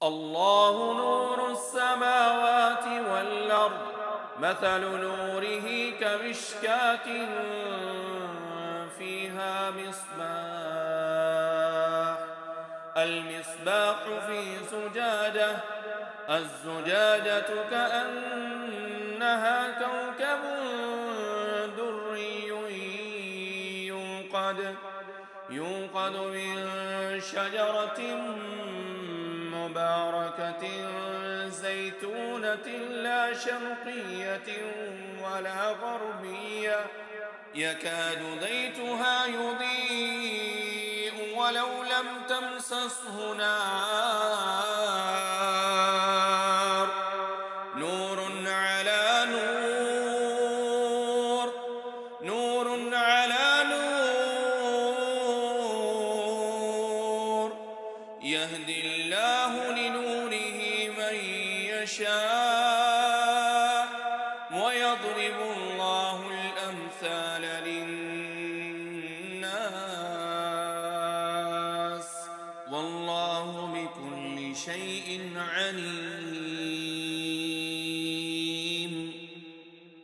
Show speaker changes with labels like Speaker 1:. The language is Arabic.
Speaker 1: الله نور السماوات والأرض مثل نوره كمشكاة فيها المصباح في زجاجة الزجاجة كأنها كوكب دري يوقد من شجرة مباركة زيتونة لا شرقية ولا غربية يكاد زيتها يضيء ولو لم تمسسه نار نور على نور نور على نور يهدي الله لنوره من يشاء ويضرب الله الأمثال للناس والله بكل شيء عليم.